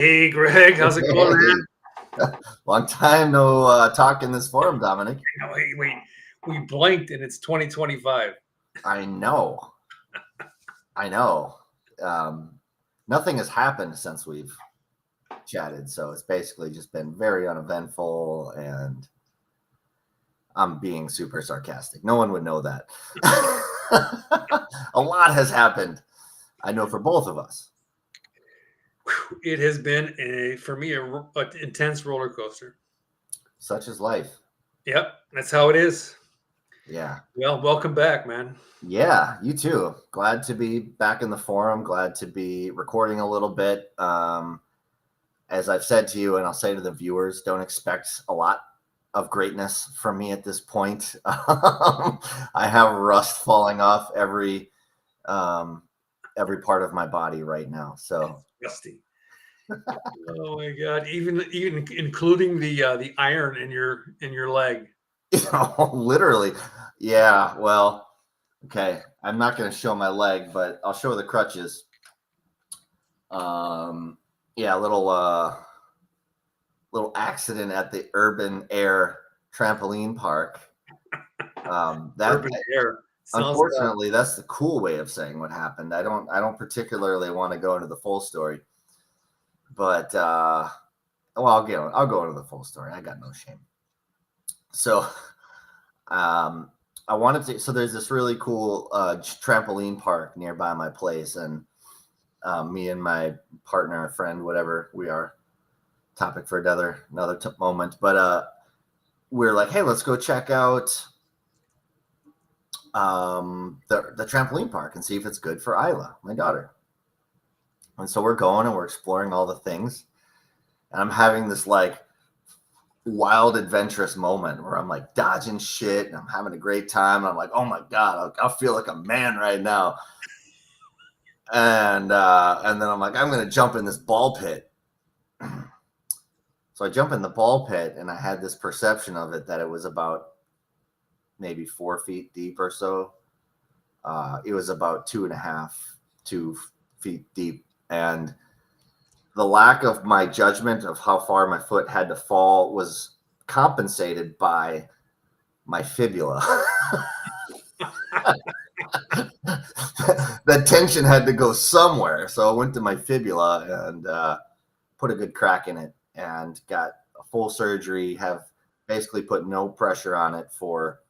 Hey, Greg, how's it going, man? Long time no talk in this forum, Dominic. No, wait. We blinked and it's 2025. I know. Nothing has happened since we've chatted, so it's basically just been very uneventful, and I'm being super sarcastic. No one would know that. A lot has happened, I know, for both of us. It has been, for me, an intense roller coaster. Such is life. Yep, that's how it is. Yeah. Well, welcome back, man. Yeah, you too. Glad to be back in the forum. Glad to be recording a little bit. As I've said to you, and I'll say to the viewers, don't expect a lot of greatness from me at this point. I have rust falling off every part of my body right now. So Rusty. Oh my God! Even including the iron in your leg. literally, yeah. Well, okay. I'm not going to show my leg, but I'll show the crutches. Yeah, little accident at the Urban Air trampoline park. Urban air. Unfortunately, that's the cool way of saying what happened. I don't particularly want to go into the full story, but well, I'll go into the full story. I got no shame. So, I wanted to. So there's this really cool trampoline park nearby my place, and me and my partner, friend, whatever we are, topic for another moment. But we're like, hey, let's go check out the trampoline park and see if it's good for Isla, my daughter. And so we're going and we're exploring all the things, and I'm having this like wild adventurous moment where I'm like dodging shit and I'm having a great time. And I'm like, oh my God, I feel like a man right now. And then I'm like, I'm gonna jump in this ball pit. So I jump in the ball pit, and I had this perception of it that it was about maybe 4 feet deep or so. It was about 2 feet deep, and the lack of my judgment of how far my foot had to fall was compensated by my fibula. That tension had to go somewhere, so I went to my fibula and put a good crack in it and got a full surgery. Have basically put no pressure on it for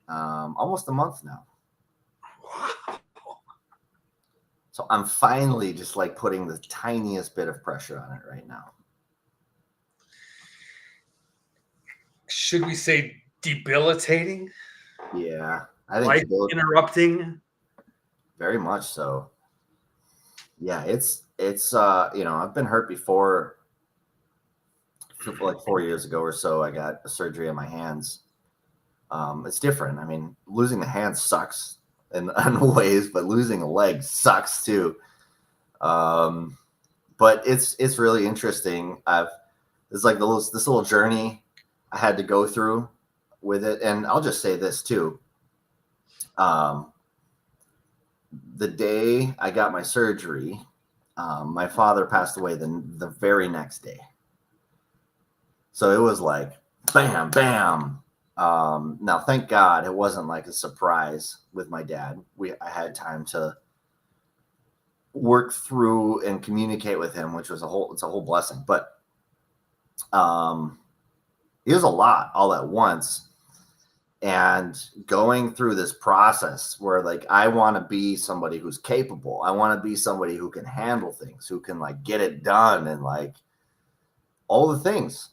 almost a month now. So I'm finally just like putting the tiniest bit of pressure on it right now. Should we say debilitating? Yeah, I think Life interrupting. Very much so. Yeah, it's I've been hurt before. Like 4 years ago or so, I got a surgery on my hands. It's different. I mean, losing the hand sucks in ways, but losing a leg sucks too. But it's really interesting. It's like this little journey I had to go through with it, and I'll just say this too. The day I got my surgery, my father passed away the very next day. So it was like bam, bam. Now, thank God it wasn't like a surprise with my dad. I had time to work through and communicate with him, which was it's a whole blessing. But it was a lot all at once. And going through this process where like I want to be somebody who's capable. I want to be somebody who can handle things, who can like get it done and like all the things.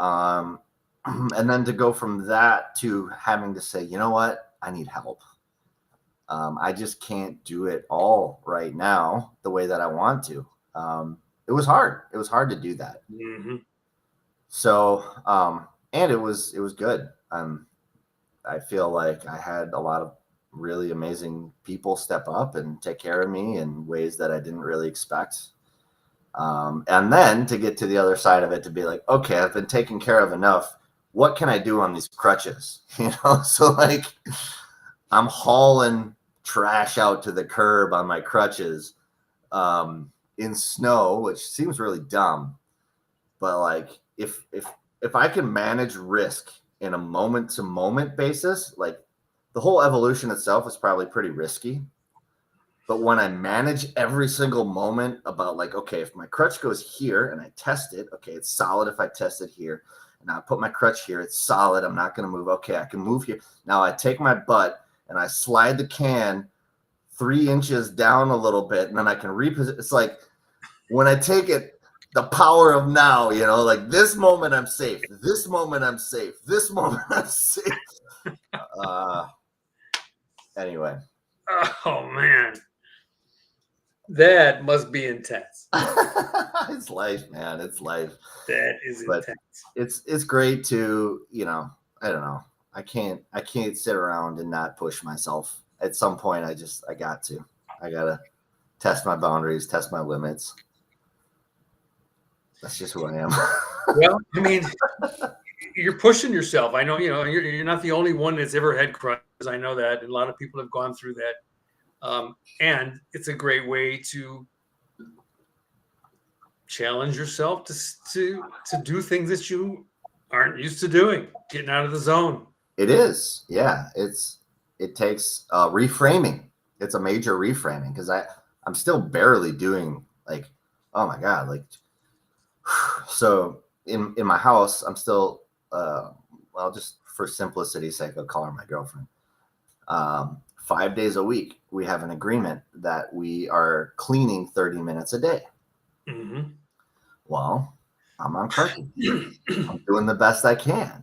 And then to go from that to having to say, you know what, I need help. I just can't do it all right now the way that I want to. It was hard. It was hard to do that. Mm-hmm. So, and it was good. I feel like I had a lot of really amazing people step up and take care of me in ways that I didn't really expect. And then to get to the other side of it, to be like, okay, I've been taken care of enough. What can I do on these crutches? So like I'm hauling trash out to the curb on my crutches. in snow, which seems really dumb, but like if I can manage risk in a moment to moment basis, like the whole evolution itself is probably pretty risky. But when I manage every single moment about like, okay, if my crutch goes here and I test it, okay, it's solid if I test it here. And I put my crutch here, it's solid. I'm not going to move. Okay, I can move here. Now I take my butt and I slide the can 3 inches down a little bit, and then I can reposition. It's like when I take it, the power of now, you know, like this moment I'm safe. This moment I'm safe. This moment I'm safe. Anyway. Oh man. That must be intense. It's life, man. It's life. That is But intense. it's great to, you know, I don't know. I can't sit around and not push myself. At some point I got to. I gotta test my boundaries, test my limits. That's just who I am. Well, I mean, you're pushing yourself. I know, you know, you're not the only one that's ever had crutches. I know that. And a lot of people have gone through that. And it's a great way to challenge yourself to do things that you aren't used to doing, getting out of the zone. It is. Yeah. It takes reframing. It's a major reframing because I'm still barely doing like, oh my God, like, so in my house, I'm still, well, just for simplicity's sake, I'll call her my girlfriend. 5 days a week, we have an agreement that we are cleaning 30 minutes a day. Mm-hmm. Well, I'm on crutches. I'm doing the best I can.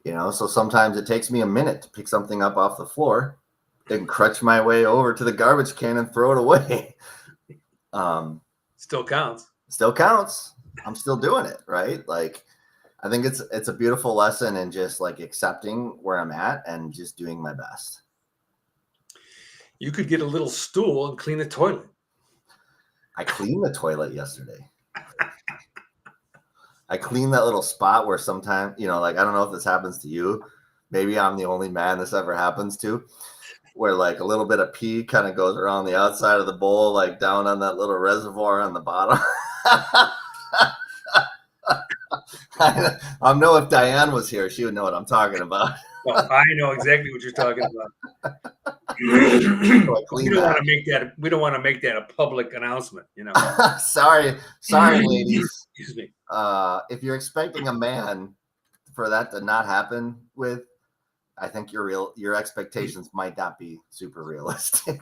You know, so sometimes it takes me a minute to pick something up off the floor, then crutch my way over to the garbage can and throw it away. Still counts. Still counts. I'm still doing it, right? Like, I think it's a beautiful lesson in just like accepting where I'm at and just doing my best. You could get a little stool and clean the toilet. I cleaned the toilet yesterday. I cleaned that little spot where sometimes, you know, like, I don't know if this happens to you. Maybe I'm the only man this ever happens to, where like a little bit of pee kind of goes around the outside of the bowl, like down on that little reservoir on the bottom. I know if Diane was here, she would know what I'm talking about. Well, I know exactly what you're talking about. We don't want to make that a public announcement, you know. Sorry, ladies. Excuse me. If you're expecting a man for that to not happen with, I think your expectations might not be super realistic.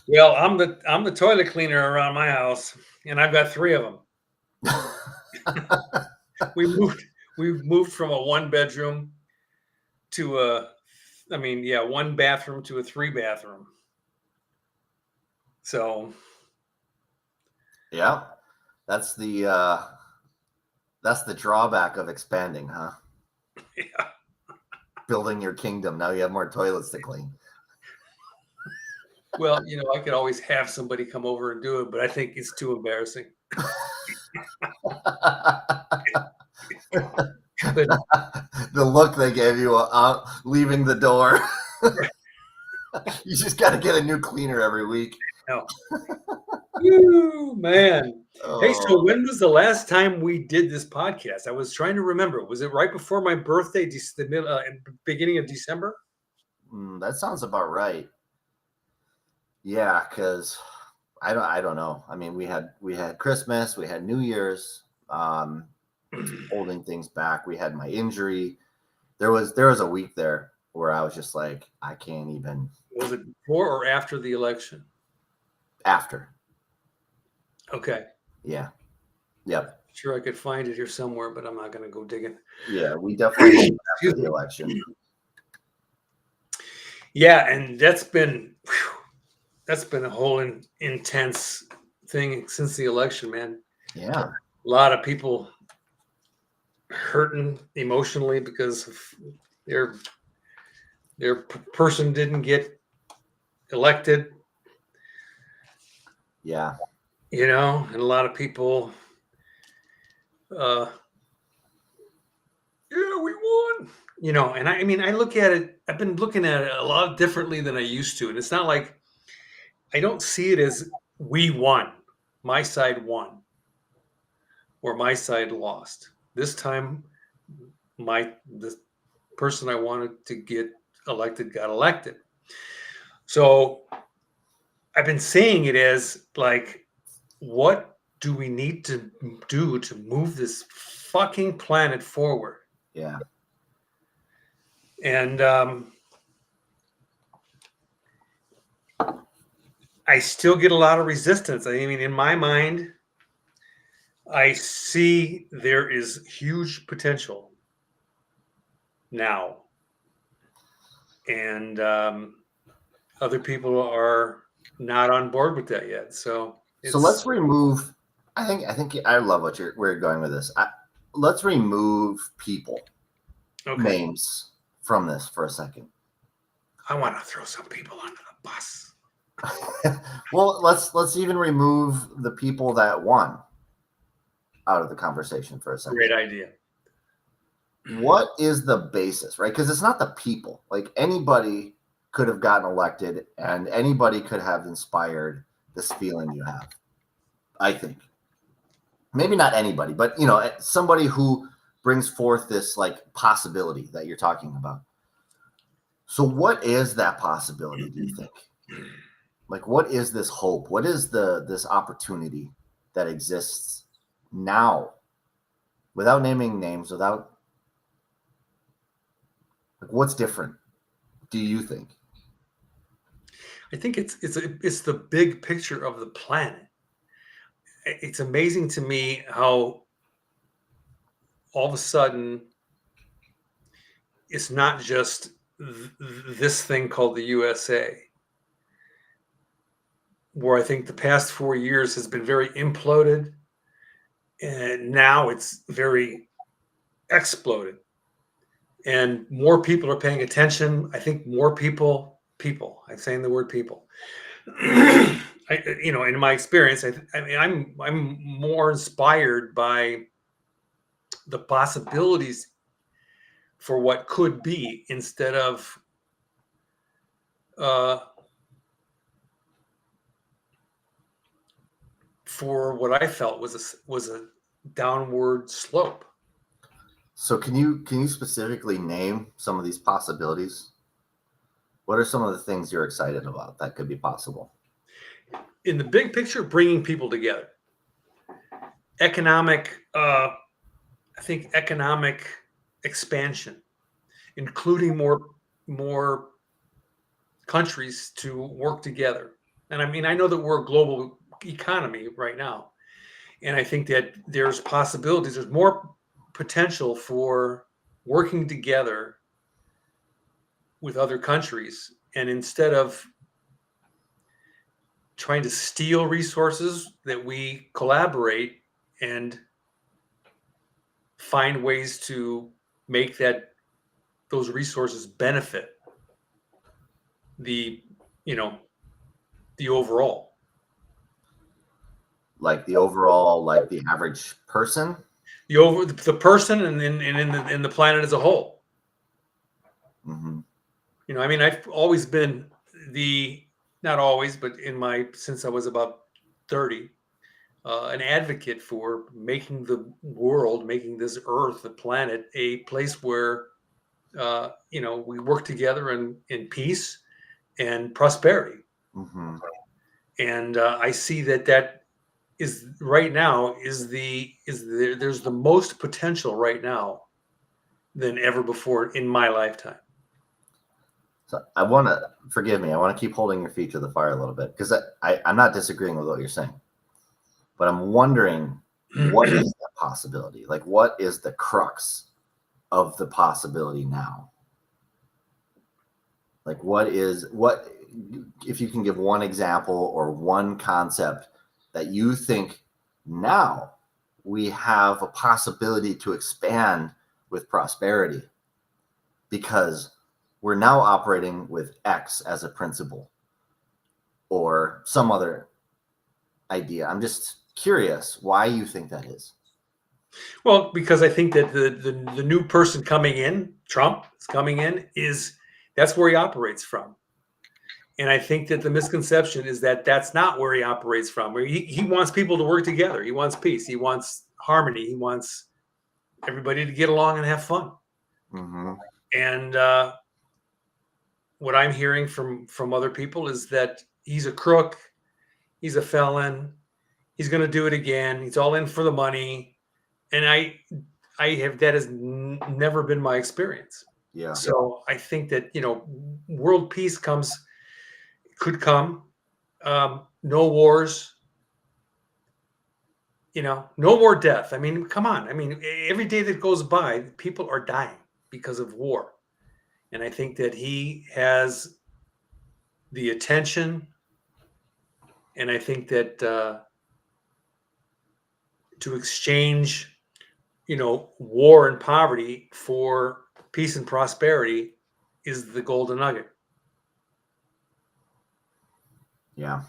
Well, I'm the toilet cleaner around my house, and I've got 3 of them. We've moved from a 1-bedroom to one bathroom to a 3-bathroom. So yeah, that's the drawback of expanding, huh? Yeah. Building your kingdom. Now you have more toilets to clean. Well, you know, I could always have somebody come over and do it, but I think it's too embarrassing. The look they gave you leaving the door. You just got to get a new cleaner every week. No. Ooh, man. Oh. Hey, so when was the last time we did this podcast? I was trying to remember. Was it right before my birthday, the beginning of December? That sounds about right. Yeah, because I don't know. I mean, we had Christmas, we had New Year's, holding things back. We had my injury. There was a week there where I was just like, I can't even. Was it before or after the election? After. Okay. Yeah. Yep. Sure, I could find it here somewhere, but I'm not going to go digging. Yeah, we definitely after the election. Yeah, and that's been a whole intense thing since the election, man. Yeah. A lot of people hurting emotionally because of their person didn't get elected. Yeah. You know, and a lot of people, yeah, we won. You know, and I mean, I look at it. I've been looking at it a lot differently than I used to, and it's not like I don't see it as we won, my side won, or my side lost. This time, the person I wanted to get elected got elected. So I've been saying it as like, what do we need to do to move this fucking planet forward? Yeah. And I still get a lot of resistance. I mean, in my mind, I see there is huge potential now. And other people are not on board with that yet. So let's remove. I think I love where you're going with this. Let's remove people names from this for a second. I want to throw some people under the bus. Well, let's even remove the people that won out of the conversation for a second. Great idea. What is the basis, right? Because it's not the people. Like anybody could have gotten elected and anybody could have inspired this feeling you have. I think maybe not anybody, but somebody who brings forth this like possibility that you're talking about. So what is that possibility, do you think? Like, what is this hope? What is this opportunity that exists now without naming names, without like, what's different, do you think? I think it's the big picture of the planet. It's amazing to me how all of a sudden it's not just this thing called the USA, where I think the past 4 years has been very imploded, and now it's very exploded, and more people are paying attention. I think more people. I'm saying the word people. In my experience, I mean, I'm more inspired by the possibilities for what could be instead of for what I felt was a downward slope. So can you specifically name some of these possibilities? What are some of the things you're excited about that could be possible? In the big picture, bringing people together. Economic, I think economic expansion, including more countries to work together. And I mean, I know that we're a global economy right now, and I think that there's possibilities. There's more potential for working together with other countries, and instead of trying to steal resources, that we collaborate and find ways to make those resources benefit the overall, like the overall, like the average person, the person, and in the planet as a whole. Mm-hmm. I mean, I've always been not always, but since I was about 30, an advocate for making the world, making this earth, the planet, a place where we work together in peace and prosperity. Mm-hmm. And I see that is right now there's the most potential right now than ever before in my lifetime. So I want to, forgive me, I want to keep holding your feet to the fire a little bit, because I'm not disagreeing with what you're saying, but I'm wondering, what is that possibility? Like, what is the crux of the possibility now? Like, if you can give one example or one concept that you think now we have a possibility to expand with prosperity because we're now operating with X as a principle or some other idea. I'm just curious why you think that is. Well, because I think that the new person coming in, Trump is coming in, that's where he operates from. And I think that the misconception is that that's not where he operates from. Where he wants people to work together. He wants peace. He wants harmony. He wants everybody to get along and have fun. Mm-hmm. And what I'm hearing from other people is that he's a crook. He's a felon. He's going to do it again. He's all in for the money. And that has never been my experience. Yeah. So I think that, world peace could come. No wars, no more death. I mean, come on. I mean, every day that goes by, people are dying because of war. And I think that he has the attention. And I think that to exchange, war and poverty for peace and prosperity is the golden nugget. Yeah.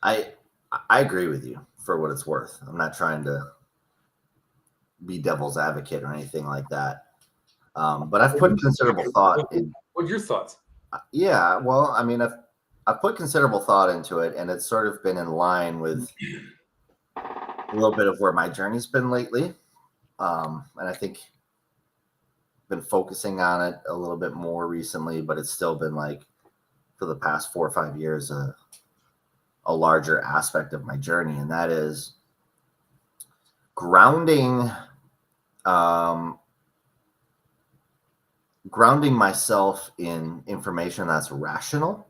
I agree with you for what it's worth. I'm not trying to be devil's advocate or anything like that. But I've put considerable thought in. What's your thoughts? Yeah, well, I mean, I've put considerable thought into it, and it's sort of been in line with a little bit of where my journey's been lately. And I think been focusing on it a little bit more recently, but it's still been like for the past 4 or 5 years a larger aspect of my journey, and that is grounding myself in information that's rational,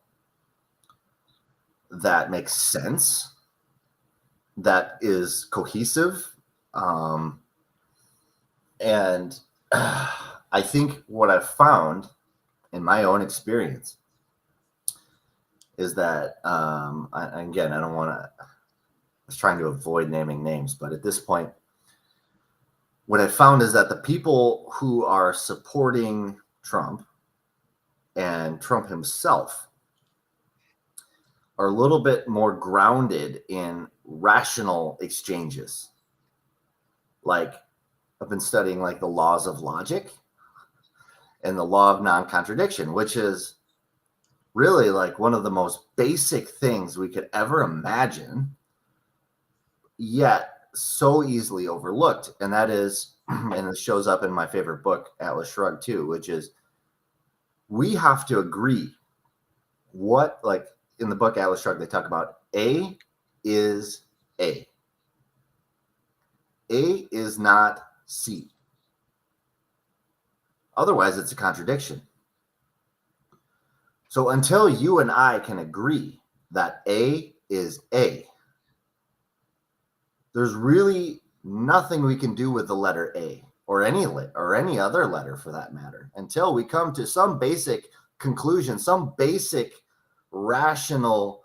that makes sense, that is cohesive. And I think what I've found in my own experience is that, again, I don't want to, I was trying to avoid naming names, but at this point, what I found is that the people who are supporting Trump and Trump himself are a little bit more grounded in rational exchanges. Like, I've been studying like the laws of logic and the law of non-contradiction, which is really like one of the most basic things we could ever imagine, yet so easily overlooked. And that is, and it shows up in my favorite book, Atlas Shrugged, too, which is we have to agree what, like in the book Atlas Shrugged, they talk about A is A. A is not C. Otherwise, it's a contradiction. So until you and I can agree that A is A, there's really nothing we can do with the letter A or any other letter for that matter until we come to some basic conclusion, some basic rational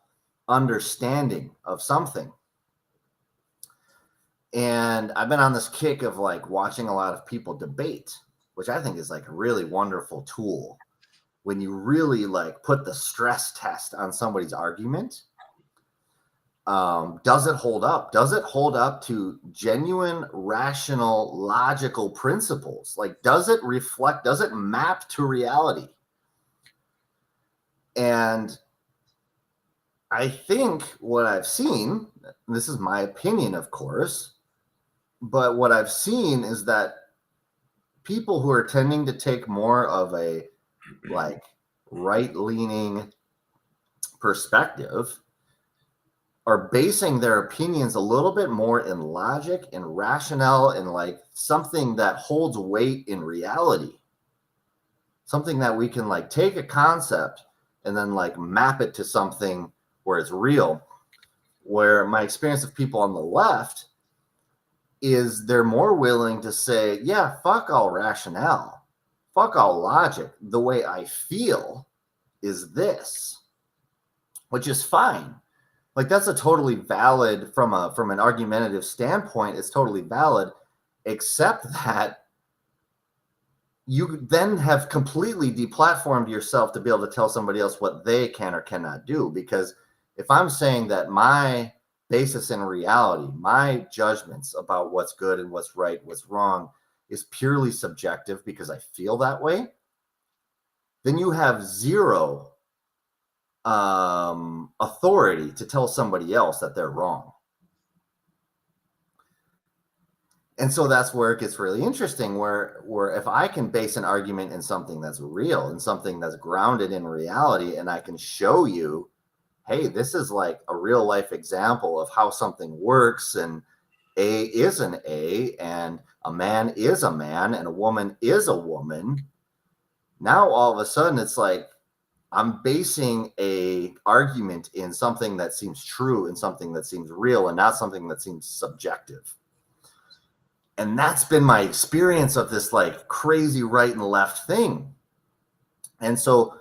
understanding of something. And I've been on this kick of like watching a lot of people debate, which I think is like a really wonderful tool when you really like put the stress test on somebody's argument. Does it hold up? Does it hold up to genuine, rational, logical principles? Like, does it reflect, does it map to reality? And I think what I've seen, this is my opinion, of course, but what I've seen is that people who are tending to take more of a like right-leaning perspective are basing their opinions a little bit more in logic and rationale and like something that holds weight in reality. Something that we can like take a concept and then like map it to something where it's real. Where my experience of people on the left is they're more willing to say, yeah, fuck all rationale, fuck all logic. The way I feel is this, which is fine. Like that's a totally valid from an argumentative standpoint. It's totally valid, except that you then have completely deplatformed yourself to be able to tell somebody else what they can or cannot do. Because if I'm saying that my basis in reality, my judgments about what's good and what's right, what's wrong is purely subjective because I feel that way, then you have zero authority to tell somebody else that they're wrong. And so that's where it gets really interesting, where if I can base an argument in something that's real and something that's grounded in reality, and I can show you, hey, this is like a real life example of how something works, and A is an A, and a man is a man, and a woman is a woman. Now all of a sudden it's like I'm basing a argument in something that seems true and something that seems real, and not something that seems subjective. And that's been my experience of this like crazy right and left thing. And so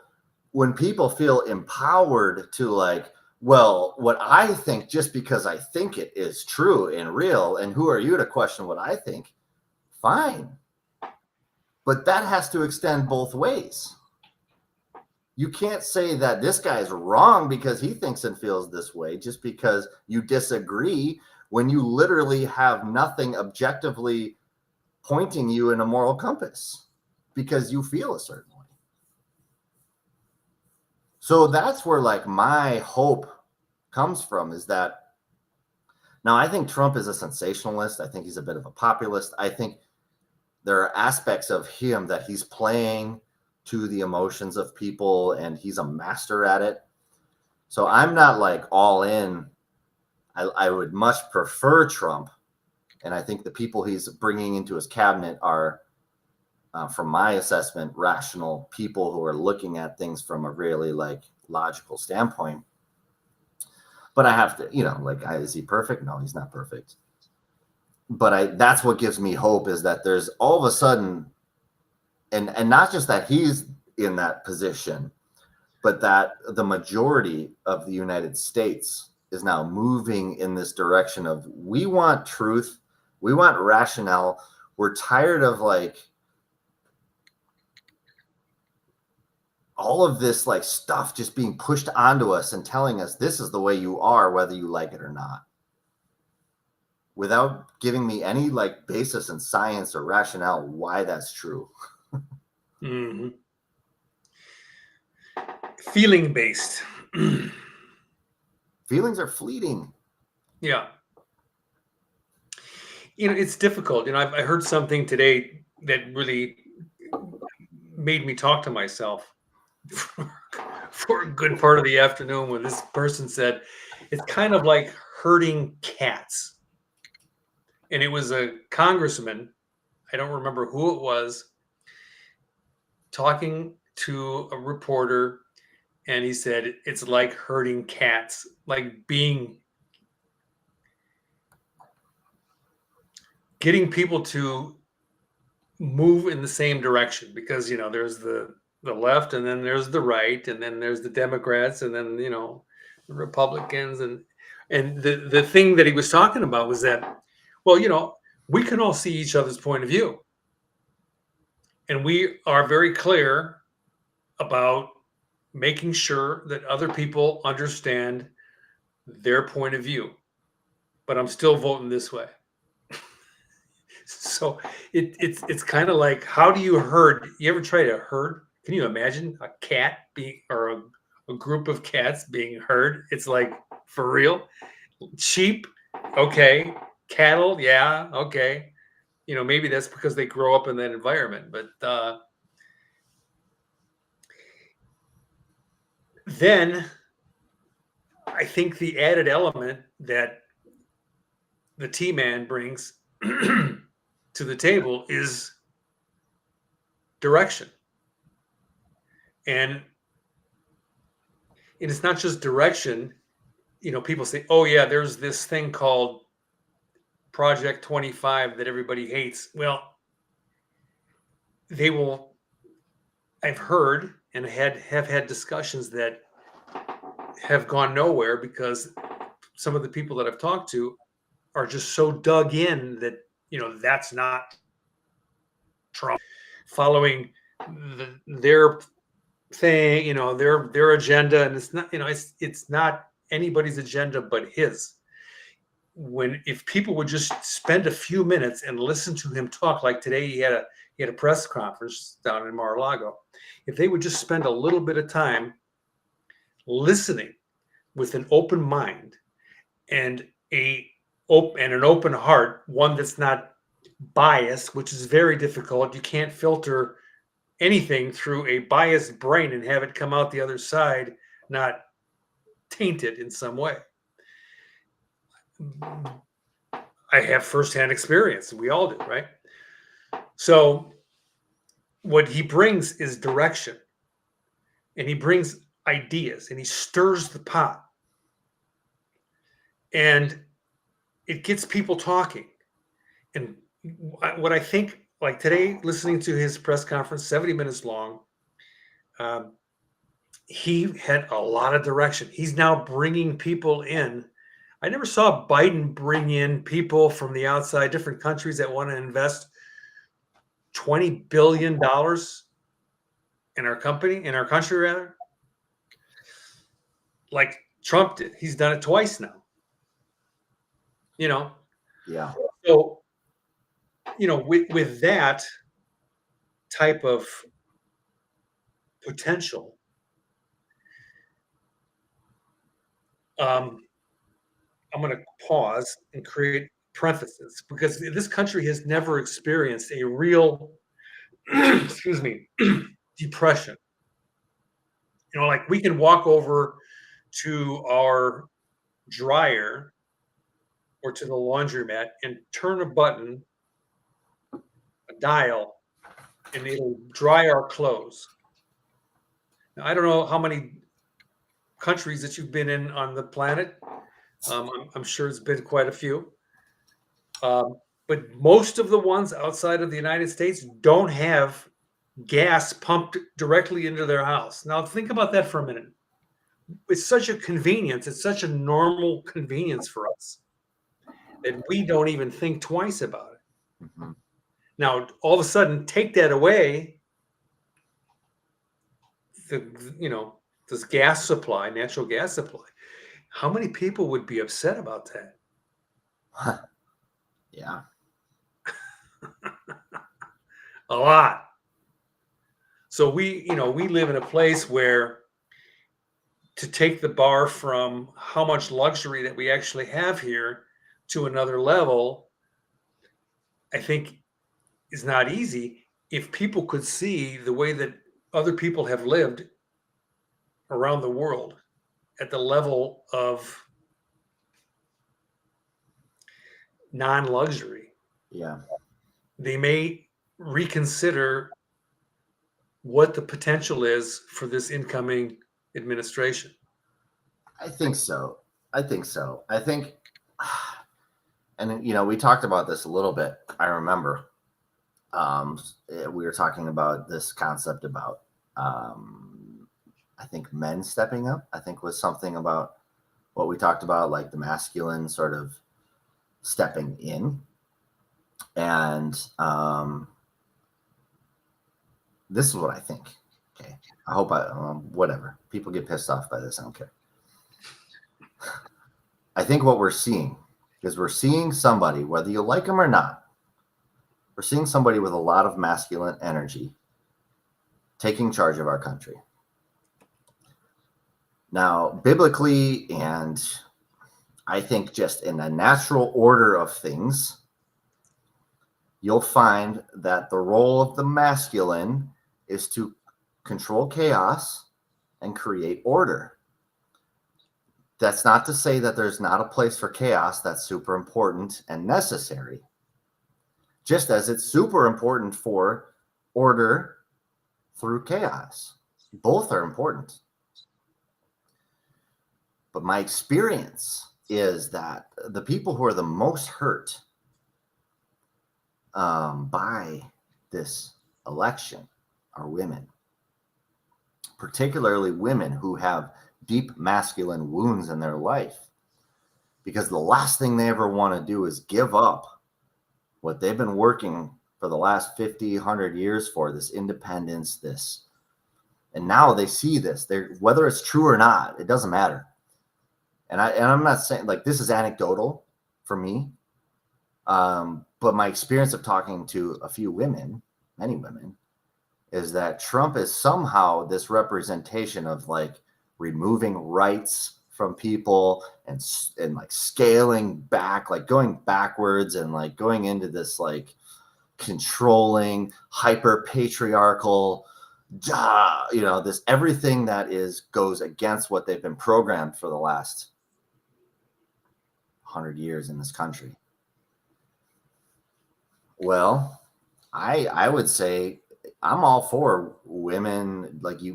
when people feel empowered to like, well, what I think, just because I think it, is true and real, and who are you to question what I think? Fine. But that has to extend both ways. You can't say that this guy's wrong because he thinks and feels this way just because you disagree, when you literally have nothing objectively pointing you in a moral compass because you feel a certain way. So that's where like my hope comes from, is that now I think Trump is a sensationalist. I think he's a bit of a populist. I think there are aspects of him that he's playing to the emotions of people, and he's a master at it. So I'm not like all in. I would much prefer Trump. And I think the people he's bringing into his cabinet are, from my assessment, rational people who are looking at things from a really like logical standpoint. But I have to, like, is he perfect? No, he's not perfect. But that's what gives me hope, is that there's all of a sudden, and not just that he's in that position, but that the majority of the United States is now moving in this direction of, we want truth, we want rationale. We're tired of like all of this like stuff just being pushed onto us and telling us this is the way you are, whether you like it or not, without giving me any like basis in science or rationale why that's true. Mm-hmm. Feeling based. Feelings are fleeting. Yeah. It's difficult. I heard something today that really made me talk to myself for a good part of the afternoon, when this person said, it's kind of like herding cats. And it was a congressman, I don't remember who it was, talking to a reporter, and he said, it's like herding cats, like getting people to move in the same direction, because there's the left, and then there's the right, and then there's the Democrats, and then the Republicans, and the thing that he was talking about was that, well, we can all see each other's point of view, and we are very clear about making sure that other people understand their point of view, but I'm still voting this way. So it's kind of like, how do you herd? You ever try to herd? Can you imagine a cat being, or a group of cats being herd? It's like, for real. Sheep, okay. Cattle, yeah, okay. Maybe that's because they grow up in that environment. But then I think the added element that the T-Man brings to the table is direction. And it's not just direction. People say, oh yeah, there's this thing called Project 25 that everybody hates. Well, I've heard and have had discussions that have gone nowhere, because some of the people that I've talked to are just so dug in that, that's not Trump, following their thing, their agenda, and it's not, it's not anybody's agenda but his. If people would just spend a few minutes and listen to him talk, like today, he He had a press conference down in Mar-a-Lago. If they would just spend a little bit of time listening with an open mind and an open heart, one that's not biased, which is very difficult. You can't filter anything through a biased brain and have it come out the other side not tainted in some way. I have firsthand experience. We all do, right? So what he brings is direction, and he brings ideas, and he stirs the pot, and it gets people talking. And what I think, like today, listening to his press conference, 70 minutes long, he had a lot of direction. He's now bringing people in. I never saw Biden bring in people from the outside, different countries that want to invest $20 billion in our country rather. Like Trump did. He's done it twice now. Yeah. So, with that type of potential, I'm going to pause and create parentheses because this country has never experienced a real, excuse me, depression. Like we can walk over to our dryer or to the laundromat and turn a button, a dial, and it'll dry our clothes. Now, I don't know how many countries that you've been in on the planet. I'm sure it's been quite a few. But most of the ones outside of the United States don't have gas pumped directly into their house. Now, think about that for a minute. It's such a convenience. It's such a normal convenience for us that we don't even think twice about it. Mm-hmm. Now, all of a sudden, take that away, this gas supply, natural gas supply. How many people would be upset about that? Yeah. A lot. So we live in a place where to take the bar from how much luxury that we actually have here to another level, I think is not easy. If people could see the way that other people have lived around the world at the level of non-luxury, Yeah. they may reconsider what the potential is for this incoming administration. I think so. I think, and we talked about this a little bit. I remember we were talking about this concept about, I think men stepping up, I think was something about what we talked about, like the masculine sort of stepping in. And this is what I think. Okay. I hope whatever. People get pissed off by this. I don't care. I think what we're seeing is we're seeing somebody, whether you like them or not, we're seeing somebody with a lot of masculine energy taking charge of our country. Now, biblically, and I think just in a natural order of things, you'll find that the role of the masculine is to control chaos and create order. That's not to say that there's not a place for chaos. That's super important and necessary. Just as it's super important for order through chaos. Both are important. But my experience is that the people who are the most hurt by this election are women, particularly women who have deep masculine wounds in their life, because the last thing they ever want to do is give up what they've been working for the last 50, 100 years for, this independence, and now they see this. Whether it's true or not, it doesn't matter. And I'm not saying, like, this is anecdotal for me, but my experience of talking to a few women many women, is that Trump is somehow this representation of like removing rights from people and like scaling back, like going backwards and like going into this like controlling, hyper patriarchal, this everything that goes against what they've been programmed for the last 100 years in this country. Well, I would say I'm all for women, like you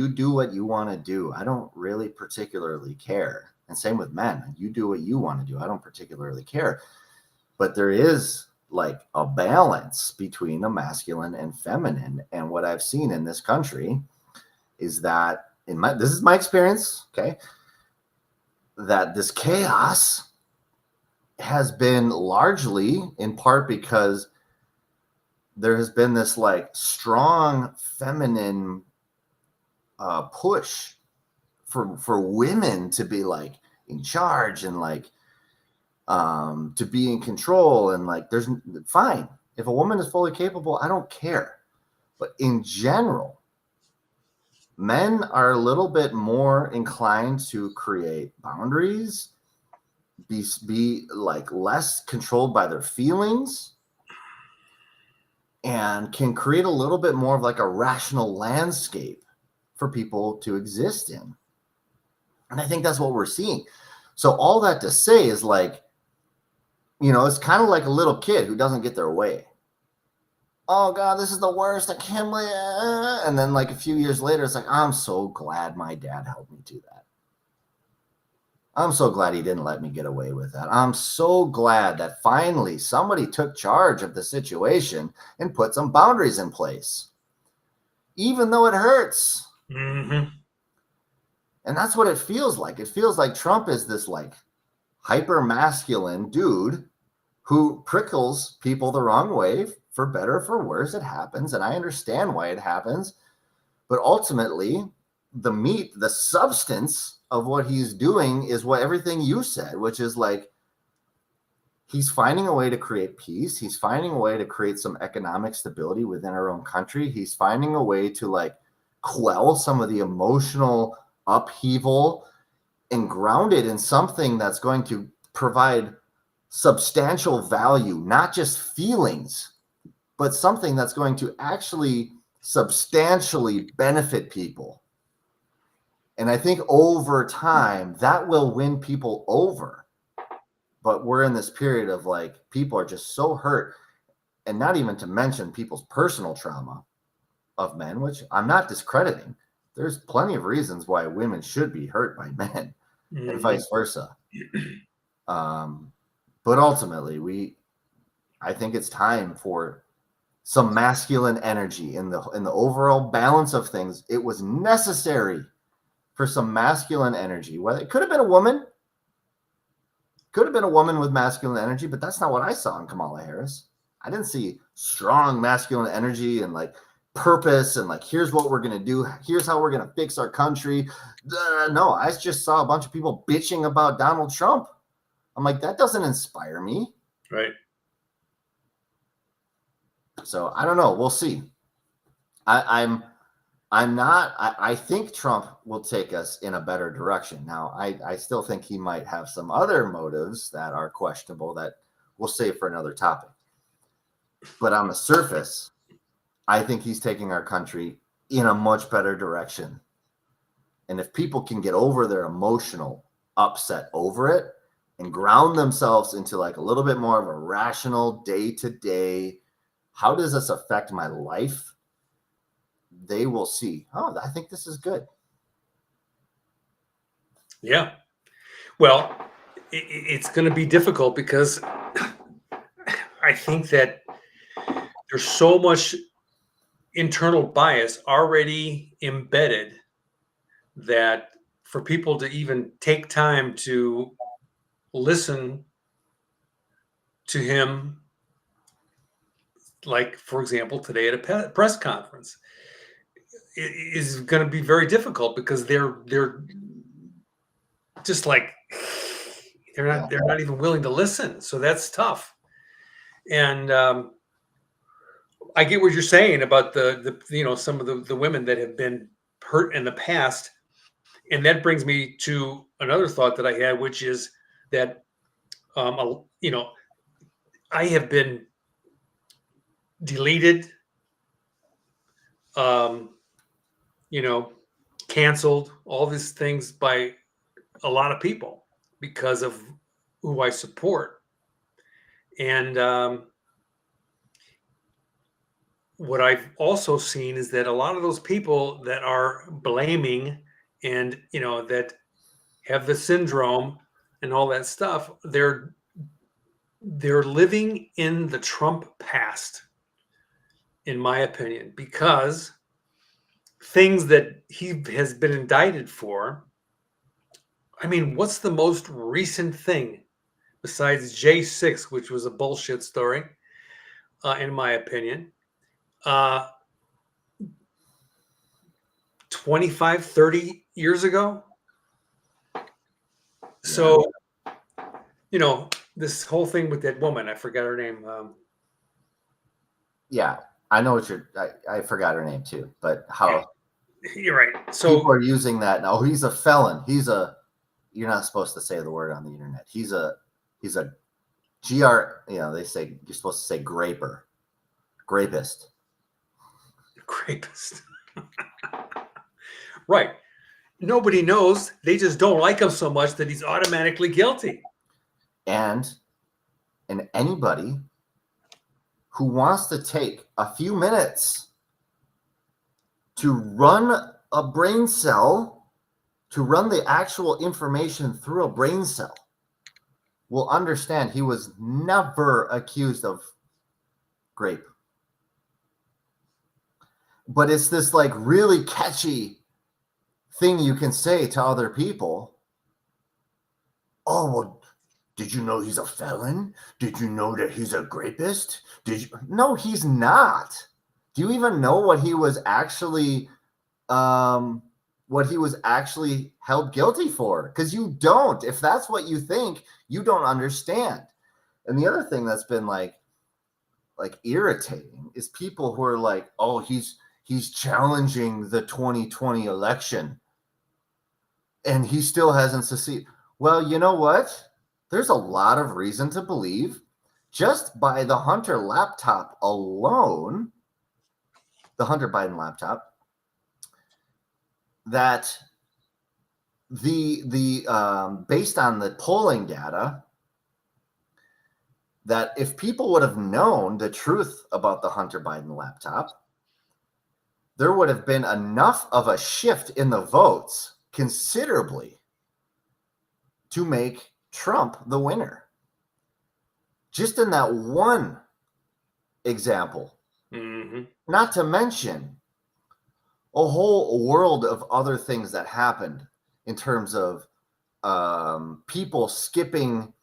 do what you want to do. I don't really particularly care. And same with men. You do what you want to do. I don't particularly care. But there is like a balance between the masculine and feminine. And what I've seen in this country is that this is my experience, okay, that this chaos has been largely in part because there has been this like strong feminine push for women to be like in charge and like to be in control, and like there's fine if a woman is fully capable, I don't care. But in general, men are a little bit more inclined to create boundaries, be like less controlled by their feelings, and can create a little bit more of like a rational landscape for people to exist in. And I think that's what we're seeing. So all that to say is like, it's kind of like a little kid who doesn't get their way. Oh God, this is the worst. I can't believe it. And then like a few years later, it's like, I'm so glad my dad helped me do that. I'm so glad he didn't let me get away with that. I'm so glad that finally somebody took charge of the situation and put some boundaries in place, even though it hurts. Mm-hmm. And that's what it feels like. It feels like Trump is this like hyper masculine dude who prickles people the wrong way, for better or for worse. It happens. And I understand why it happens. But ultimately, the meat, the substance of what he's doing is what everything you said, which is like, he's finding a way to create peace. He's finding a way to create some economic stability within our own country. He's finding a way to like quell some of the emotional upheaval and ground it in something that's going to provide substantial value, not just feelings, but something that's going to actually substantially benefit people. And I think over time that will win people over. But we're in this period of like, people are just so hurt, and not even to mention people's personal trauma of men, which I'm not discrediting. There's plenty of reasons why women should be hurt by men, mm-hmm. and vice versa. But ultimately, I think it's time for some masculine energy in the overall balance of things. It was necessary for some masculine energy. Well, it could have been a woman. Could have been a woman with masculine energy, but that's not what I saw in Kamala Harris. I didn't see strong masculine energy and like purpose and like, here's what we're going to do. Here's how we're going to fix our country. No, I just saw a bunch of people bitching about Donald Trump. I'm like, that doesn't inspire me. Right. So I don't know. We'll see. I think Trump will take us in a better direction. Now, I still think he might have some other motives that are questionable that we'll save for another topic. But on the surface, I think he's taking our country in a much better direction. And if people can get over their emotional upset over it and ground themselves into like a little bit more of a rational day-to-day, how does this affect my life? They will see, oh, I think this is good. Yeah. Well, it's going to be difficult because I think that there's so much internal bias already embedded that for people to even take time to listen to him, like, for example, today at a press conference, is going to be very difficult because they're just like, they're not even willing to listen. So that's tough. And I get what you're saying about the some of the women that have been hurt in the past, and that brings me to another thought that I had, which is that I have been deleted, um, you know, canceled, all these things by a lot of people because of who I support. And what I've also seen is that a lot of those people that are blaming and that have the syndrome and all that stuff, they're living in the Trump past, in my opinion, because things that he has been indicted for. I mean, what's the most recent thing besides J6, which was a bullshit story, in my opinion? Uh, 25, 30 years ago. So, this whole thing with that woman, I forgot her name. Yeah, I know what I forgot her name too, but how You're right. So people are using that now. Oh, he's a felon. You're not supposed to say the word on the internet. He's a GR, they say you're supposed to say grapist. Rapist. Right. Nobody knows. They just don't like him so much that he's automatically guilty. And anybody who wants to take a few minutes to run a brain cell, to run the actual information through a brain cell, will understand he was never accused of rape. But it's this like really catchy thing you can say to other people. Oh, well, did you know he's a felon? Did you know that he's a rapist? No, he's not. Do you even know what he was actually held guilty for? Because you don't. If that's what you think, you don't understand. And the other thing that's been like irritating is people who are like, oh, he's challenging the 2020 election and he still hasn't succeeded. Well, you know what? There's a lot of reason to believe just by the Hunter laptop alone, the Hunter Biden laptop, that the based on the polling data, that if people would have known the truth about the Hunter Biden laptop, there would have been enough of a shift in the votes considerably to make Trump the winner. Just in that one example. Mm-hmm. Not to mention a whole world of other things that happened in terms of people skipping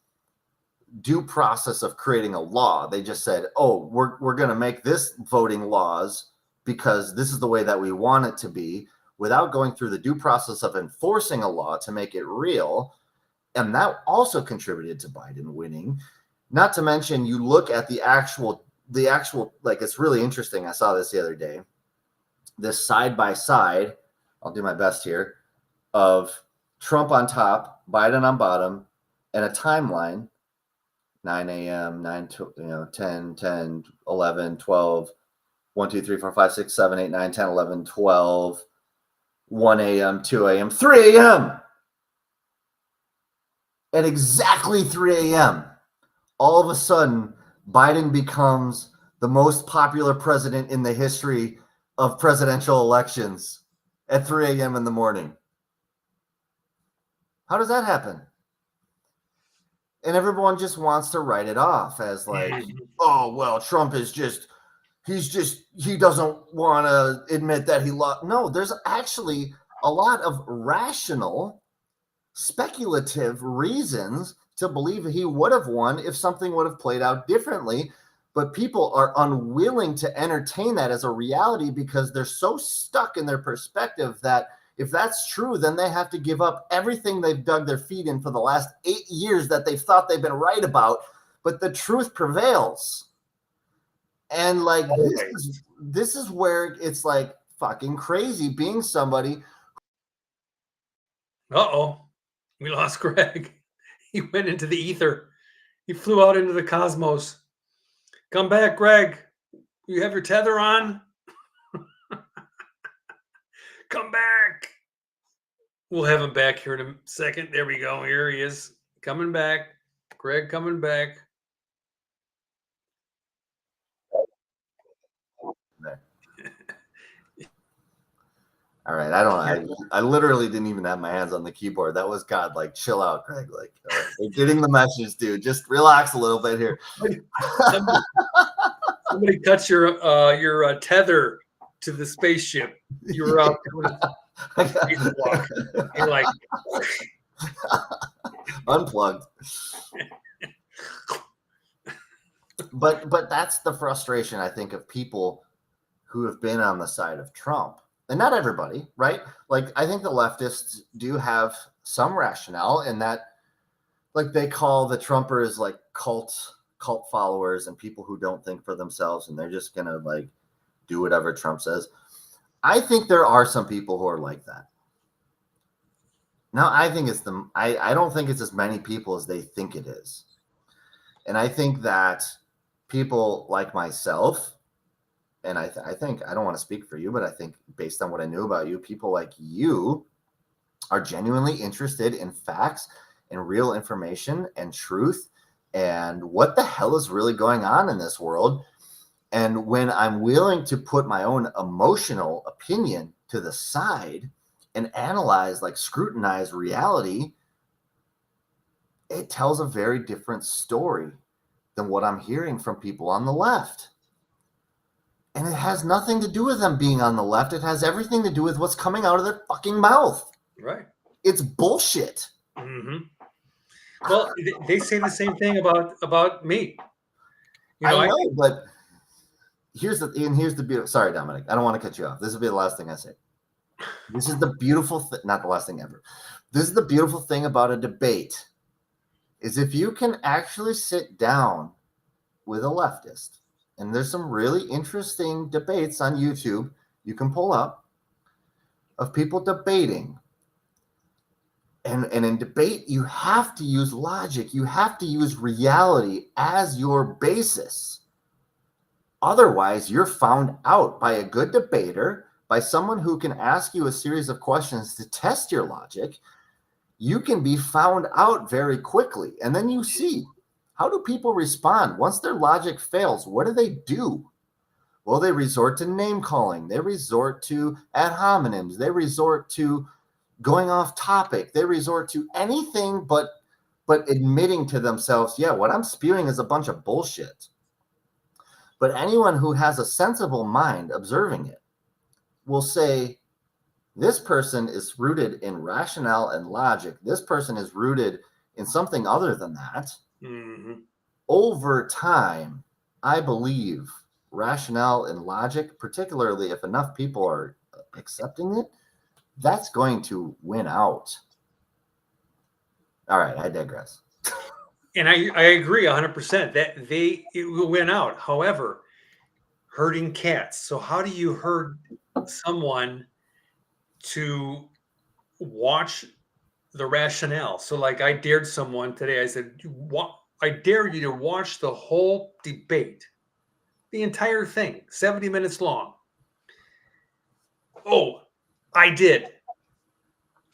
due process of creating a law. They just said, oh, we're going to make this voting laws because this is the way that we want it to be, without going through the due process of enforcing a law to make it real. And that also contributed to Biden winning. Not to mention, you look at the actual, like, it's really interesting. I saw this the other day, this side by side, I'll do my best here, of Trump on top, Biden on bottom, and a timeline, 9 a.m., 10, 10, 11, 12, 1, 2, 3, 4, 5, 6, 7, 8, 9, 10, 11, 12, 1 a.m., 2 a.m., 3 a.m. At exactly 3 a.m., all of a sudden, Biden becomes the most popular president in the history of presidential elections at 3 a.m. in the morning. How does that happen? And everyone just wants to write it off as like, oh, well, Trump is he doesn't want to admit that he lost. No, there's actually a lot of rational, speculative reasons to believe he would have won if something would have played out differently. But people are unwilling to entertain that as a reality because they're so stuck in their perspective that if that's true, then they have to give up everything they've dug their feet in for the last 8 years that they've thought they've been right about. But the truth prevails. And like Always. this is where it's like fucking crazy being somebody. Uh-oh. We lost Greg. He went into the ether. He flew out into the cosmos. Come back, Greg. You have your tether on? Come back. We'll have him back here in a second. There we go. Here he is. Coming back. Greg coming back. All right, I literally didn't even have my hands on the keyboard. That was God. Like, chill out, Greg. Like, all right, we're getting the message, dude. Just relax a little bit here. Somebody cut your tether to the spaceship. You were out doing a spacewalk. You're like unplugged. But that's the frustration, I think, of people who have been on the side of Trump. And not everybody, right? Like, I think the leftists do have some rationale in that, like, they call the Trumpers like cult followers and people who don't think for themselves, and they're just gonna like do whatever Trump says. I think there are some people who are like that. Now, I think it's I don't think it's as many people as they think it is. And I think that people like myself, and I think, I don't want to speak for you, but I think based on what I knew about you, people like you are genuinely interested in facts and real information and truth and what the hell is really going on in this world. And when I'm willing to put my own emotional opinion to the side and analyze, like scrutinize reality, it tells a very different story than what I'm hearing from people on the left. And it has nothing to do with them being on the left. It has everything to do with what's coming out of their fucking mouth. right. It's bullshit. Mm-hmm. Well, they say the same thing about me. You know, I know, but here's the beautiful. Sorry, Dominic, I don't want to cut you off. This will be the last thing I say. This is the beautiful not the last thing ever. This is the beautiful thing about a debate, is if you can actually sit down with a leftist, and there's some really interesting debates on YouTube you can pull up of people debating. And in debate, you have to use logic. You have to use reality as your basis. Otherwise, you're found out by a good debater, by someone who can ask you a series of questions to test your logic. You can be found out very quickly. And then you see, how do people respond? Once their logic fails, what do? Well, they resort to name calling. They resort to ad hominems. They resort to going off topic. They resort to anything but admitting to themselves, yeah, what I'm spewing is a bunch of bullshit. But anyone who has a sensible mind observing it will say, this person is rooted in rationale and logic. This person is rooted in something other than that. Mm-hmm. Over time, I believe rationale and logic, particularly if enough people are accepting it, that's going to win out. All right, I digress. And I agree 100% that it will win out. However, herding cats. So how do you herd someone to watch the rationale? So like I dared someone today. I said, I dare you to watch the whole debate, the entire thing, 70 minutes long. Oh, I did.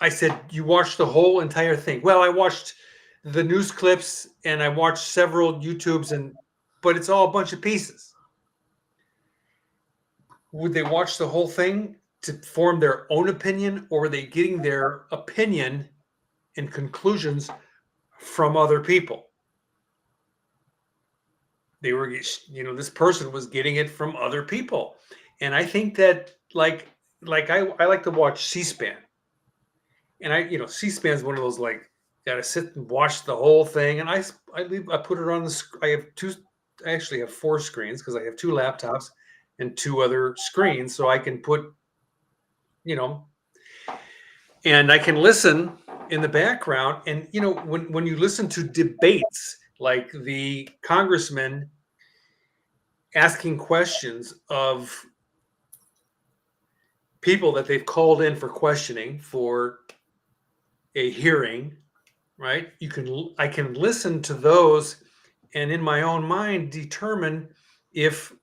I said, you watched the whole entire thing. Well, I watched the news clips and I watched several YouTubes, but it's all a bunch of pieces. Would they watch the whole thing to form their own opinion, or were they getting their opinion and conclusions from other people? They were, this person was getting it from other people. And I think that like I like to watch C-SPAN. And C-SPAN is one of those, like, gotta sit and watch the whole thing. And I put it on I actually have 4 screens because I have 2 laptops and 2 other screens. So I can put, and I can listen in the background. And, when you listen to debates, like the congressman asking questions of people that they've called in for questioning for a hearing, right? I can listen to those and in my own mind determine if,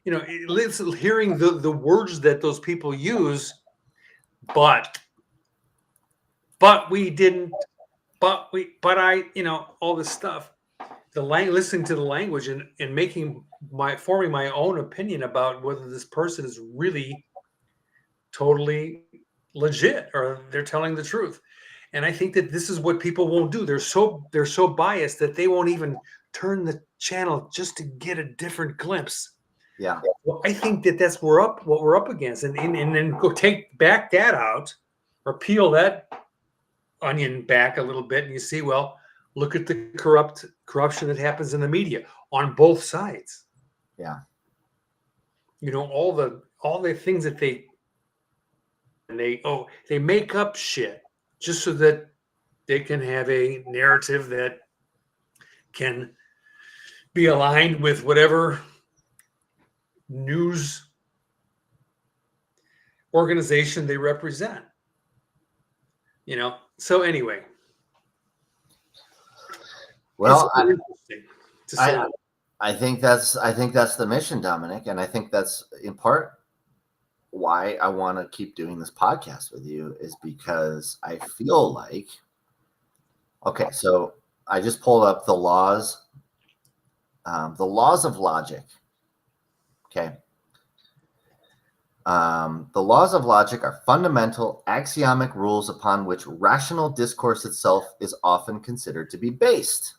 hearing the words that those people use, but we didn't, but I, all this stuff, listening to the language and forming my own opinion about whether this person is really totally legit or they're telling the truth. And I think that this is what people won't do. They're so biased that they won't even turn the channel just to get a different glimpse. Yeah. Well, I think that that's what we're up against, and then go back that out, or peel that onion back a little bit, and you see, well, look at the corruption that happens in the media on both sides. Yeah. All the things that they make up shit just so that they can have a narrative that can be aligned with whatever news organization they represent. So anyway. Well, interesting to say. I think that's the mission, Dominic, and I think that's in part why I want to keep doing this podcast with you, is because I feel like, okay, so I just pulled up the laws of logic. Okay. The laws of logic are fundamental axiomic rules upon which rational discourse itself is often considered to be based.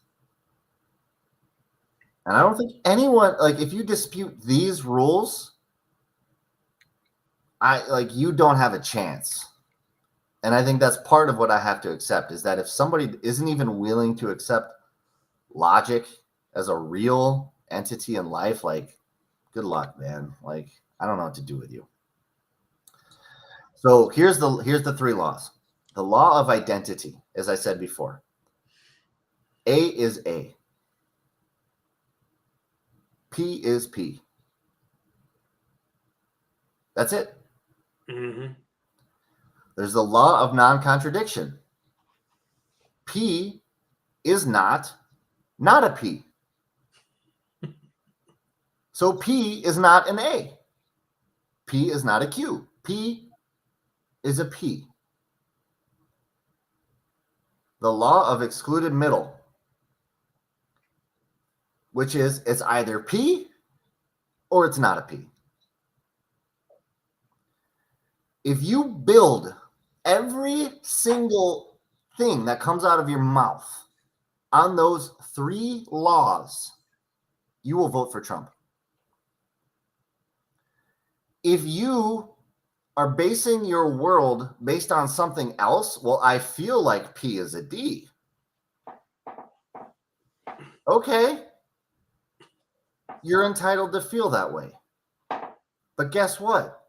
And I don't think anyone, if you dispute these rules, you don't have a chance. And I think that's part of what I have to accept, is that if somebody isn't even willing to accept logic as a real entity in life, good luck, man. I don't know what to do with you. So here's the three laws. The law of identity, as I said before. A is A. P is P. That's it. Mm-hmm. There's the law of non-contradiction. P is not a P. So P is not an A. P is not a Q. P is a P. The law of excluded middle, which is it's either P or it's not a P. If you build every single thing that comes out of your mouth on those three laws, you will vote for Trump. If you are basing your world based on something else, well, I feel like P is a D. Okay. You're entitled to feel that way. But guess what?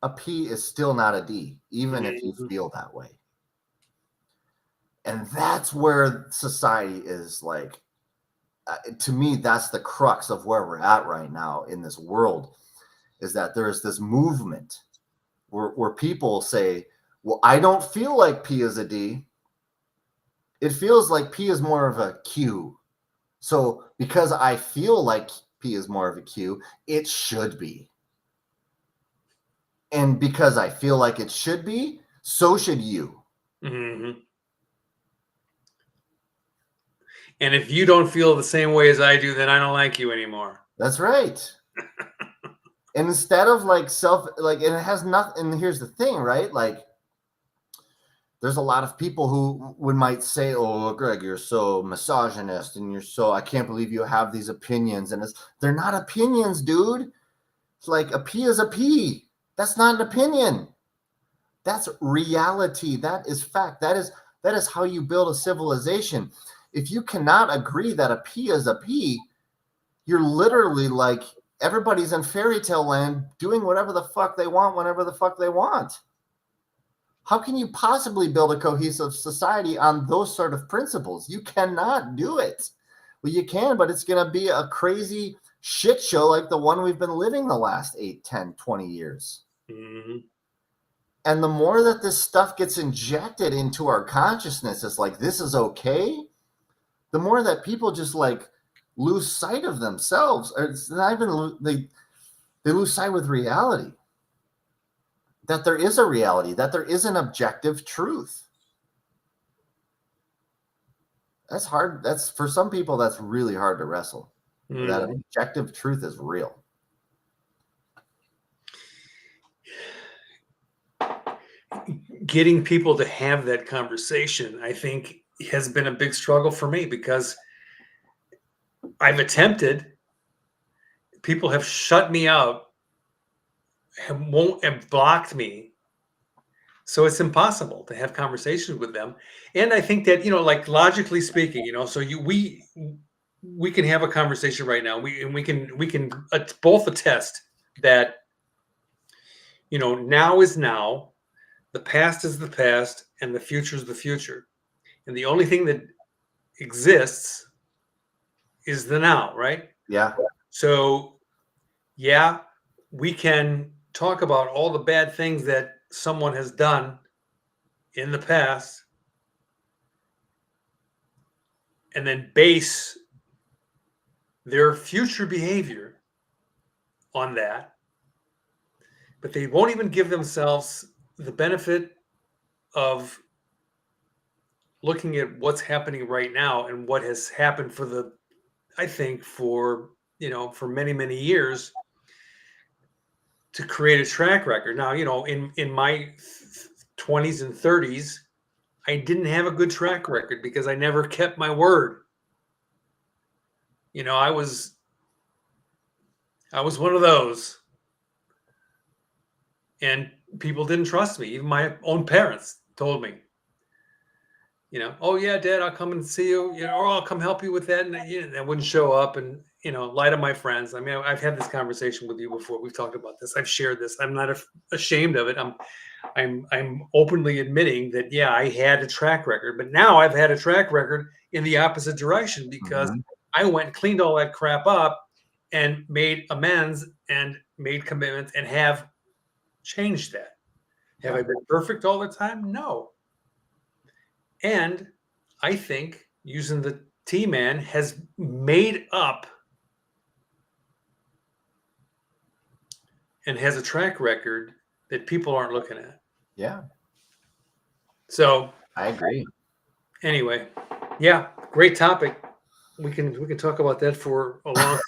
A P is still not a D, even if you feel that way. And that's where society is to me, that's the crux of where we're at right now in this world, is that there's this movement where people say, well, I don't feel like P is a D. It feels like P is more of a Q. So because I feel like P is more of a Q, it should be. And because I feel like it should be, so should you. Mm-hmm. And if you don't feel the same way as I do, then I don't like you anymore. That's right. And instead of and it has nothing, and here's the thing, right? There's a lot of people who might say, oh, Greg, you're so misogynist and I can't believe you have these opinions. And they're not opinions, dude. It's a P is a P. That's not an opinion. That's reality. That is fact. That is how you build a civilization. If you cannot agree that a P is a P, you're literally everybody's in fairy tale land doing whatever the fuck they want, whenever the fuck they want. How can you possibly build a cohesive society on those sort of principles? You cannot do it. Well, you can, but it's going to be a crazy shit show like the one we've been living the last 8, 10, 20 years. Mm-hmm. And the more that this stuff gets injected into our consciousness, it's like, this is okay. The more that people just like lose sight of themselves, or it's not even, they lose sight with reality. That there is a reality, that there is an objective truth. That's hard. That's, for some people, that's really hard to wrestle. Mm-hmm. That objective truth is real. Getting people to have that conversation, I think, has been a big struggle for me, because I've attempted. People have shut me out, have blocked me. So it's impossible to have conversations with them. And I think that, like, logically speaking, so we can have a conversation right now. We can both attest that, now is now, the past is the past, and the future is the future. And the only thing that exists is the now, right? Yeah. So, yeah, we can talk about all the bad things that someone has done in the past and then base their future behavior on that. But they won't even give themselves the benefit of looking at what's happening right now and what has happened for many, many years, to create a track record. Now, in my 20s and 30s, I didn't have a good track record because I never kept my word. I was one of those. And people didn't trust me. Even my own parents told me, oh yeah, Dad, I'll come and see you, or I'll come help you with that. And I wouldn't show up and, lie to my friends. I mean, I've had this conversation with you before. We've talked about this. I've shared this. I'm not ashamed of it. I'm openly admitting that, yeah, I had a track record, but now I've had a track record in the opposite direction, because I went and cleaned all that crap up and made amends and made commitments and have changed that. Have I been perfect all the time? No. And I think using the T-Man has made up and has a track record that people aren't looking at. Yeah. So I agree. Anyway, yeah, great topic. We can talk about that for a long time.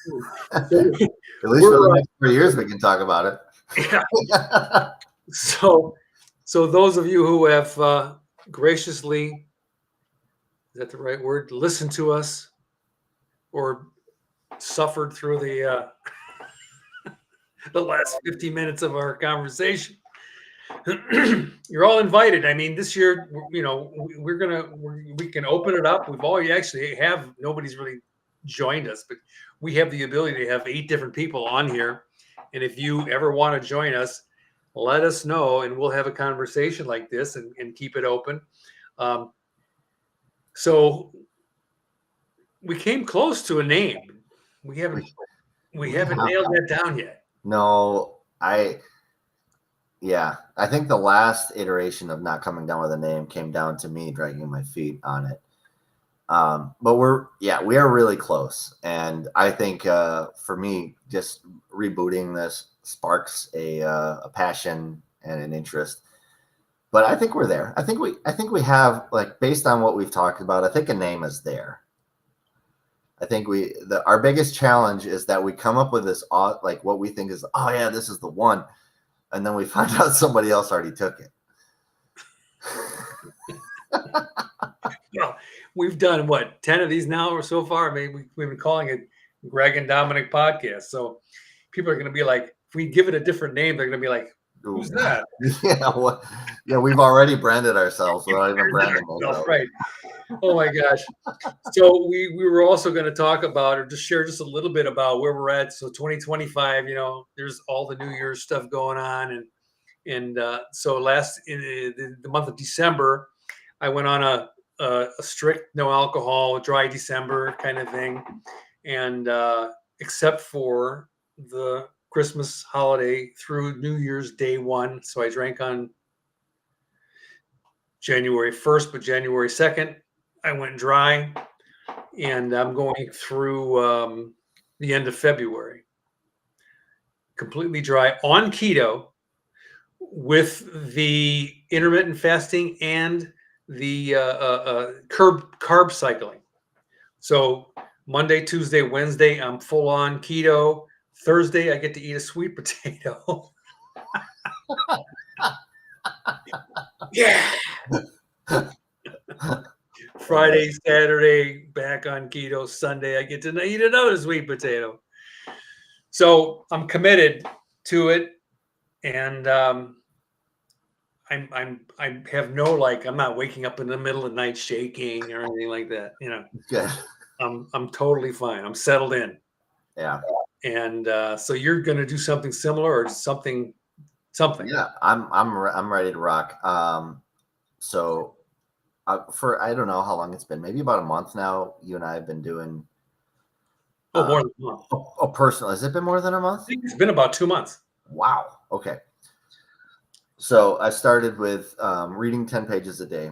So, at least for the next 3 years, we can talk about it. Yeah. So those of you who have graciously, is that the right word, listened to us or suffered through the last 50 minutes of our conversation, you're all invited. I mean, this year, we can open it up. Nobody's really joined us, but we have the ability to have 8 different people on here. And if you ever want to join us, let us know, and we'll have a conversation like this and keep it open. So we came close to a name. We haven't nailed that down yet. No, I think the last iteration of not coming down with a name came down to me dragging my feet on it. But we are really close. And I think for me, just rebooting this sparks a passion and an interest. But I think we're there. I think we have, like, based on what we've talked about, I think a name is there. I think our biggest challenge is that we come up with this, like, what we think is, oh yeah, this is the one. And then we find out somebody else already took it. Well, we've done 10 of these now or so far. I mean, we've been calling it Greg and Dominic Podcast. So people are going to be like, if we give it a different name, they're going to be like, who's that? Yeah, we've already branded ourselves without even branding ourselves. Right. Oh my gosh. So we were also going to talk about, or just share just a little bit about where we're at. So 2025, there's all the New Year's stuff going on. And so in the month of December, I went on a strict no alcohol, dry December kind of thing, and except for the Christmas holiday through New Year's Day 1. So I drank on January 1st, but January 2nd, I went dry, and I'm going through the end of February, completely dry on keto with the intermittent fasting and the carb cycling. So Monday, Tuesday, Wednesday, I'm full on keto. Thursday, I get to eat a sweet potato. Yeah. Friday, Saturday, back on keto. Sunday, I get to eat another sweet potato. So I'm committed to it, and I have no, like, I'm not waking up in the middle of the night shaking or anything like that. Good. I'm totally fine. I'm settled in. Yeah. And so you're going to do something similar or something. Yeah, I'm ready to rock. So for I don't know how long it's been, maybe about a month now. You and I have been doing. More than a month. Personal. Has it been more than a month? I think it's been about 2 months. Wow. Okay. So I started with reading 10 pages a day,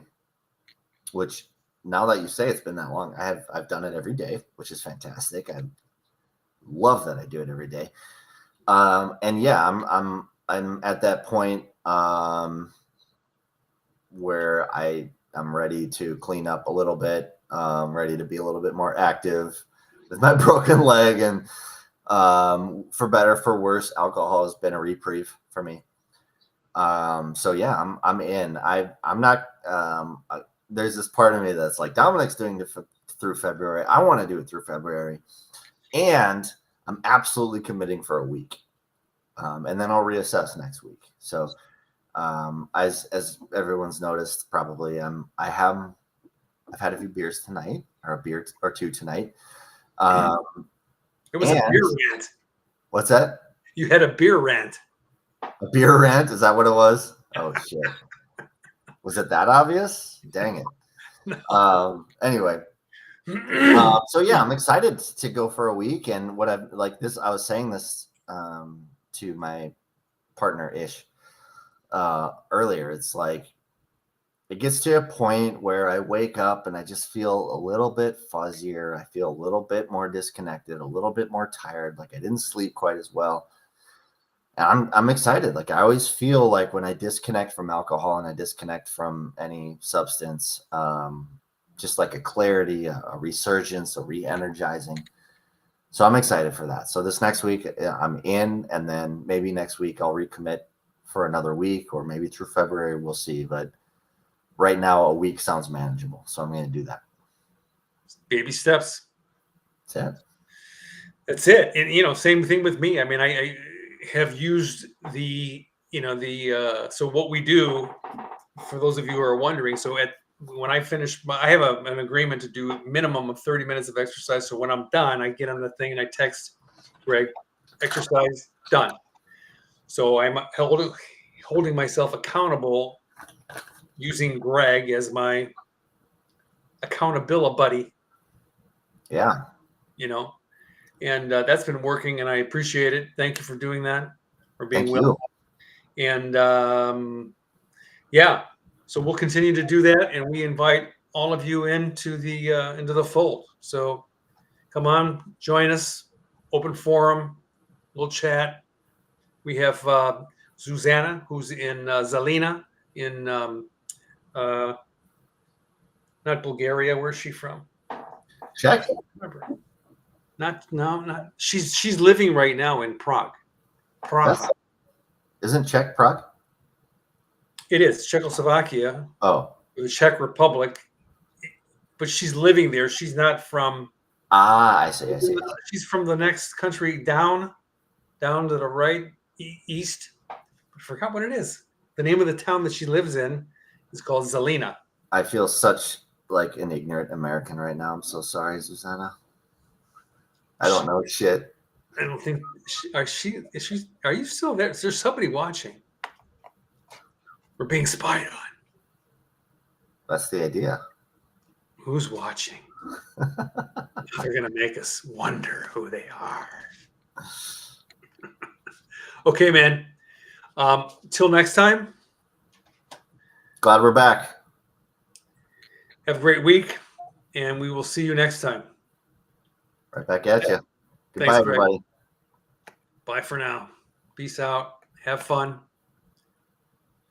which now that you say it's been that long, I've done it every day, which is fantastic. I love that I do it every day. And yeah, I'm at that point where I'm ready to clean up a little bit, ready to be a little bit more active with my broken leg, and for better, for worse, alcohol has been a reprieve for me. So yeah, I'm in. I'm not. There's this part of me that's like, Dominic's doing it through February. I want to do it through February, and I'm absolutely committing for a week, and then I'll reassess next week. So, as everyone's noticed, probably, I've had a few beers tonight, or a beer or two tonight. It was a beer rant. What's that? You had a beer rant. A beer rant? Is that what it was? Oh shit! Was it that obvious? Dang it. No. Anyway, so yeah, I'm excited to go for a week, and what I've like this. I was saying this to my partner Ish earlier. It's like it gets to a point where I wake up and I just feel a little bit fuzzier. I feel a little bit more disconnected, a little bit more tired. Like I didn't sleep quite as well. And I'm excited. Like I always feel like when I disconnect from alcohol and I disconnect from any substance, just like a clarity, a resurgence, a re-energizing. So I'm excited for that. So this next week I'm in, and then maybe next week I'll recommit for another week, or maybe through February, we'll see. But right now a week sounds manageable. So I'm going to do that. Baby steps. That's it. And, same thing with me. I mean, I have used so what we do, for those of you who are wondering, so when I finish, I have an agreement to do a minimum of 30 minutes of exercise. So when I'm done, I get on the thing and I text Greg, exercise done. So I'm holding myself accountable using Greg as my accountability buddy. Yeah. And that's been working, and I appreciate it. Thank you for doing that, for being willing. And yeah, so we'll continue to do that, and we invite all of you into the fold. So come on, join us. Open forum, we'll chat. We have Susanna, who's in Zalina, in not Bulgaria. Where's she from? Czech. Remember. Not. She's living right now in Prague. Isn't Czech Prague? It is Czechoslovakia. Oh, the Czech Republic, but she's living there. She's not from. I see. She's from the next country down to the right, east. I forgot what it is. The name of the town that she lives in is called Zalina. I feel such like an ignorant American right now. I'm so sorry, Susanna. I don't know shit. I don't think. Are you still there? Is there somebody watching? We're being spied on. That's the idea. Who's watching? They're going to make us wonder who they are. Okay, man. Till next time. Glad we're back. Have a great week, and we will see you next time. Right back at you. Goodbye, Thanks, Greg. everybody. Bye for now. Peace out. Have fun.